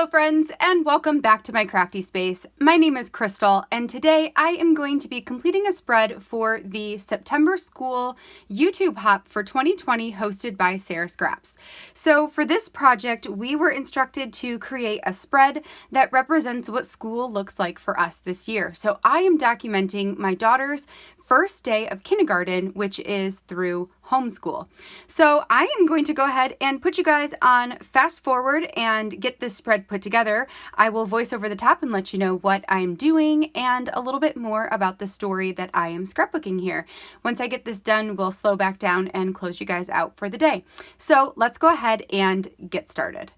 Hello friends, and welcome back to my crafty space. My name is Crystal, and today I am going to be completing a spread for the September School YouTube Hop for 2020 hosted by Sara Scraps. So for this project, we were instructed to create a spread that represents what school looks like for us this year. So I am documenting my daughter's first day of kindergarten, which is through homeschool. So I am going to go ahead and put you guys on fast forward and get this spread put together. I will voice over the top and let you know what I'm doing and a little bit more about the story that I am scrapbooking here. Once I get this done, we'll slow back down and close you guys out for the day. So let's go ahead and get started.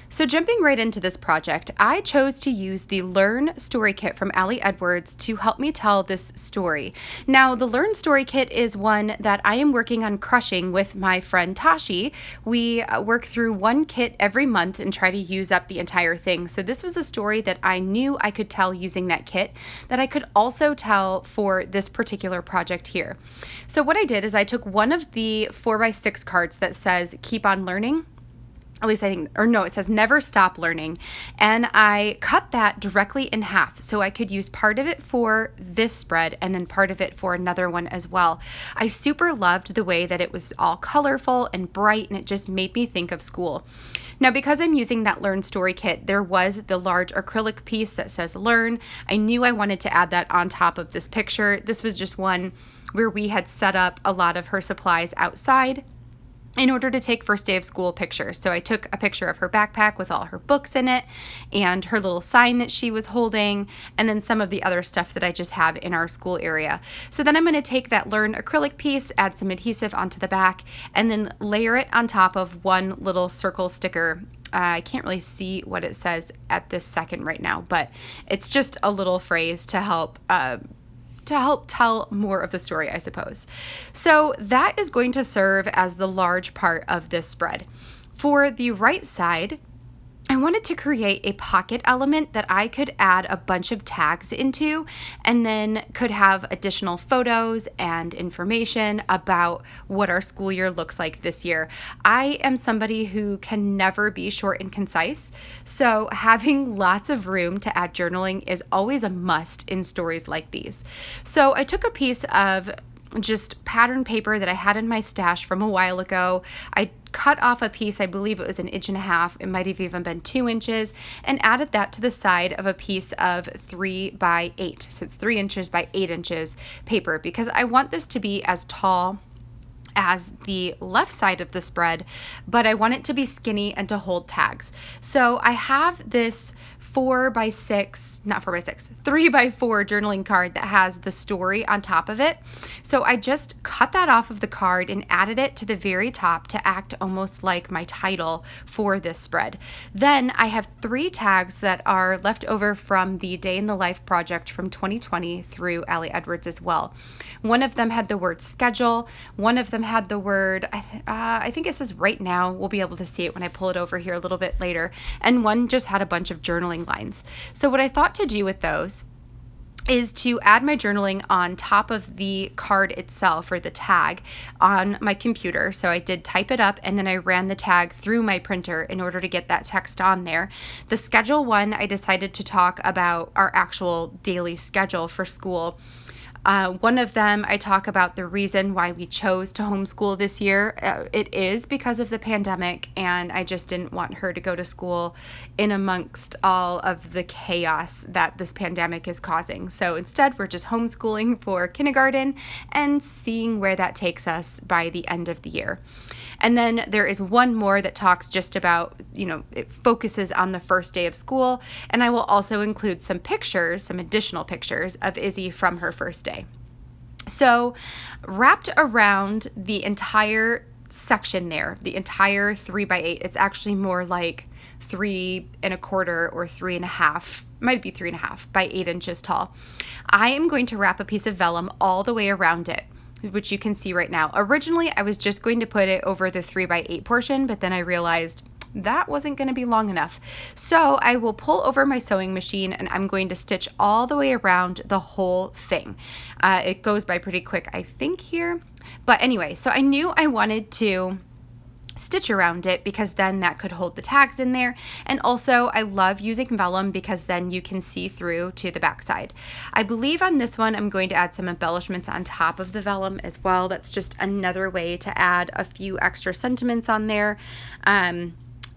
So jumping right into this project, I chose to use the Learn Story Kit from Ali Edwards to help me tell this story. Now, the Learn Story Kit is one that I am working on crushing with my friend Tashi. We work through one kit every month and try to use up the entire thing. So this was a story that I knew I could tell using that kit that I could also tell for this particular project here. So what I did is I took one of the 4x6 cards that says keep on learning. At least I think, or no, it says never stop learning. And I cut that directly in half so I could use part of it for this spread and then part of it for another one as well. I super loved the way that it was all colorful and bright, and it just made me think of school. Now, because I'm using that Learn Story Kit, there was the large acrylic piece that says Learn. I knew I wanted to add that on top of this picture. This was just one where we had set up a lot of her supplies outside in order to take first day of school pictures. So I took a picture of her backpack with all her books in it and her little sign that she was holding, and then some of the other stuff that I just have in our school area. So then I'm going to take that Learn acrylic piece, add some adhesive onto the back, and then layer it on top of one little circle sticker. I can't really see what it says at this second right now, but it's just a little phrase to help tell more of the story, I suppose. So that is going to serve as the large part of this spread. For the right side, I wanted to create a pocket element that I could add a bunch of tags into and then could have additional photos and information about what our school year looks like this year. I am somebody who can never be short and concise, so having lots of room to add journaling is always a must in stories like these. So I took a piece of just pattern paper that I had in my stash from a while ago. I cut off a piece, I believe it was 1.5 inches, it might have even been 2 inches, and added that to the side of a piece of 3x8, so it's 3 inches by 8 inches paper, because I want this to be as tall as the left side of the spread, but I want it to be skinny and to hold tags. So I have this 3x4 journaling card that has the story on top of it. So I just cut that off of the card and added it to the very top to act almost like my title for this spread. Then I have 3 tags that are left over from the Day in the Life project from 2020 through Ali Edwards as well. One of them had the word schedule. One of them had the word, I think it says right now. We'll be able to see it when I pull it over here a little bit later. And one just had a bunch of journaling lines. So what I thought to do with those is to add my journaling on top of the card itself, or the tag, on my computer. So I did type it up and then I ran the tag through my printer in order to get that text on there. The schedule one, I decided to talk about our actual daily schedule for school. One of them, I talk about the reason why we chose to homeschool this year. It is because of the pandemic, and I just didn't want her to go to school in amongst all of the chaos that this pandemic is causing. So instead, we're just homeschooling for kindergarten and seeing where that takes us by the end of the year. And then there is one more that talks just about, it focuses on the first day of school. And I will also include some pictures, some additional pictures of Izzy from her first day. So wrapped around the entire section there, the entire 3x8, it's actually more like 3.25 or 3.5, might be 3.5 by 8 inches tall. I am going to wrap a piece of vellum all the way around it, which you can see right now. Originally, I was just going to put it over the 3x8 portion, but then I realized that wasn't going to be long enough. So I will pull over my sewing machine and I'm going to stitch all the way around the whole thing. It goes by pretty quick, I think, here. But anyway, so I knew I wanted to stitch around it, because then that could hold the tags in there. And also I love using vellum because then you can see through to the back side. I believe on this one I'm going to add some embellishments on top of the vellum as well. That's just another way to add a few extra sentiments on there.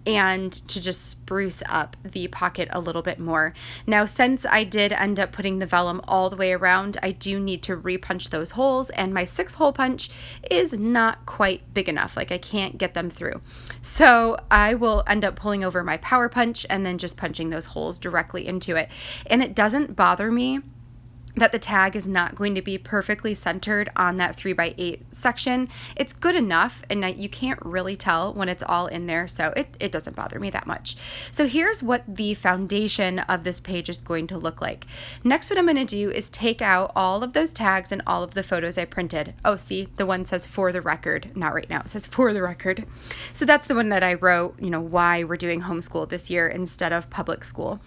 And to just spruce up the pocket a little bit more. Now, since I did end up putting the vellum all the way around, I do need to repunch those holes, and my 6-hole punch is not quite big enough. Like, I can't get them through. So I will end up pulling over my power punch and then just punching those holes directly into it. And it doesn't bother me that the tag is not going to be perfectly centered on that 3x8 section. It's good enough, and you can't really tell when it's all in there, so it doesn't bother me that much. So here's what the foundation of this page is going to look like. Next, what I'm going to do is take out all of those tags and all of the photos I printed. Oh, see, the one says for the record. Not right now, it says for the record. So that's the one that I wrote, why we're doing homeschool this year instead of public school.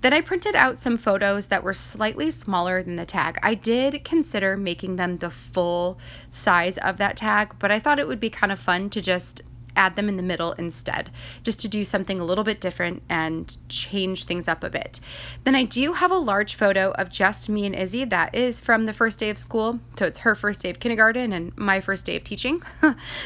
Then I printed out some photos that were slightly smaller than the tag. I did consider making them the full size of that tag, but I thought it would be kind of fun to just add them in the middle instead, just to do something a little bit different and change things up a bit. Then I do have a large photo of just me and Izzy. That is from the first day of school. So it's her first day of kindergarten and my first day of teaching.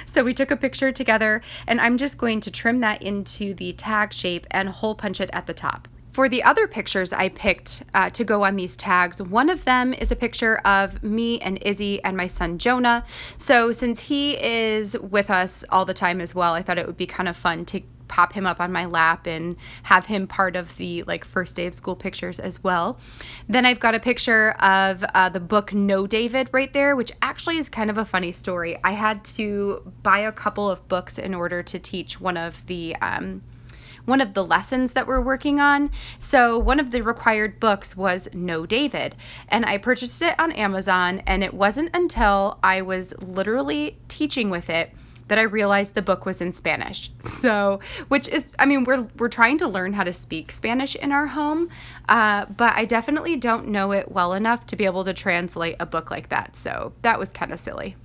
So we took a picture together, and I'm just going to trim that into the tag shape and hole punch it at the top. For the other pictures I picked to go on these tags, one of them is a picture of me and Izzy and my son Jonah. So since he is with us all the time as well, I thought it would be kind of fun to pop him up on my lap and have him part of the first day of school pictures as well. Then I've got a picture of the book No David right there, which actually is kind of a funny story. I had to buy a couple of books in order to teach one of the lessons that we're working on. So one of the required books was No David, and I purchased it on Amazon, and it wasn't until I was literally teaching with it that I realized the book was in Spanish. So, which is, we're trying to learn how to speak Spanish in our home, but I definitely don't know it well enough to be able to translate a book like that. So that was kind of silly.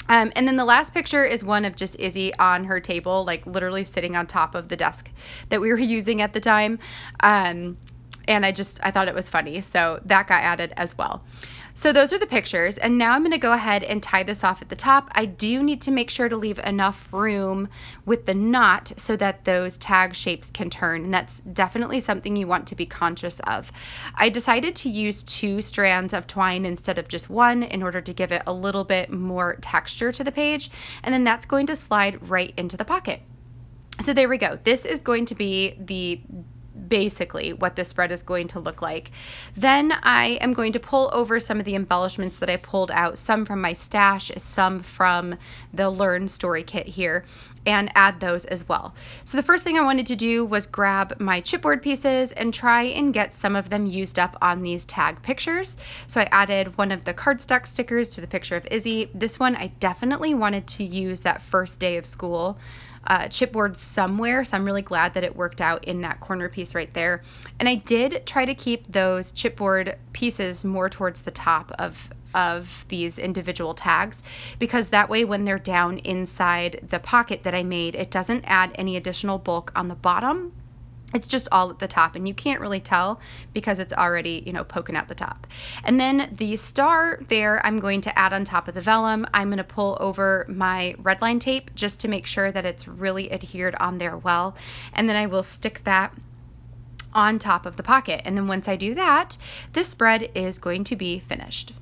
And then the last picture is one of just Izzy on her table, literally sitting on top of the desk that we were using at the time. And I thought it was funny. So that got added as well. So those are the pictures. And now I'm going to go ahead and tie this off at the top. I do need to make sure to leave enough room with the knot so that those tag shapes can turn. And that's definitely something you want to be conscious of. I decided to use 2 strands of twine instead of just 1 in order to give it a little bit more texture to the page. And then that's going to slide right into the pocket. So there we go. This is going to be basically what this spread is going to look like. Then I am going to pull over some of the embellishments that I pulled out, some from my stash, some from the Learn Story Kit here, and add those as well. So the first thing I wanted to do was grab my chipboard pieces and try and get some of them used up on these tag pictures. So I added one of the cardstock stickers to the picture of Izzy. This one I definitely wanted to use that first day of school chipboard somewhere, so I'm really glad that it worked out in that corner piece right there. And I did try to keep those chipboard pieces more towards the top of these individual tags, because that way when they're down inside the pocket that I made, it doesn't add any additional bulk on the bottom. It's just all at the top, and you can't really tell because it's already, poking out the top. And then the star there, I'm going to add on top of the vellum. I'm going to pull over my red line tape just to make sure that it's really adhered on there well. And then I will stick that on top of the pocket. And then once I do that, this spread is going to be finished.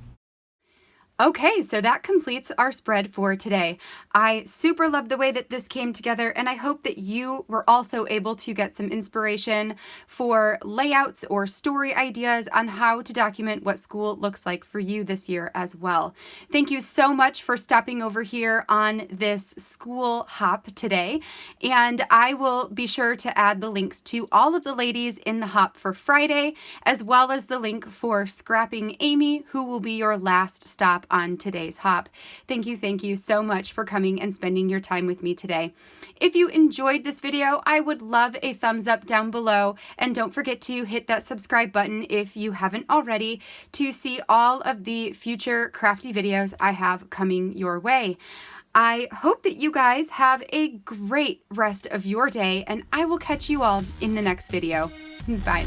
Okay, so that completes our spread for today. I super love the way that this came together, and I hope that you were also able to get some inspiration for layouts or story ideas on how to document what school looks like for you this year as well. Thank you so much for stopping over here on this school hop today, and I will be sure to add the links to all of the ladies in the hop for Friday, as well as the link for Scrapping Amy, who will be your last stop on today's hop. Thank you so much for coming and spending your time with me today. If you enjoyed this video, I would love a thumbs up down below, and don't forget to hit that subscribe button if you haven't already to see all of the future crafty videos I have coming your way. I hope that you guys have a great rest of your day, and I will catch you all in the next video. Bye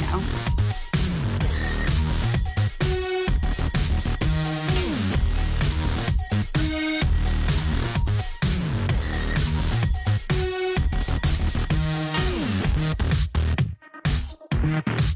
now.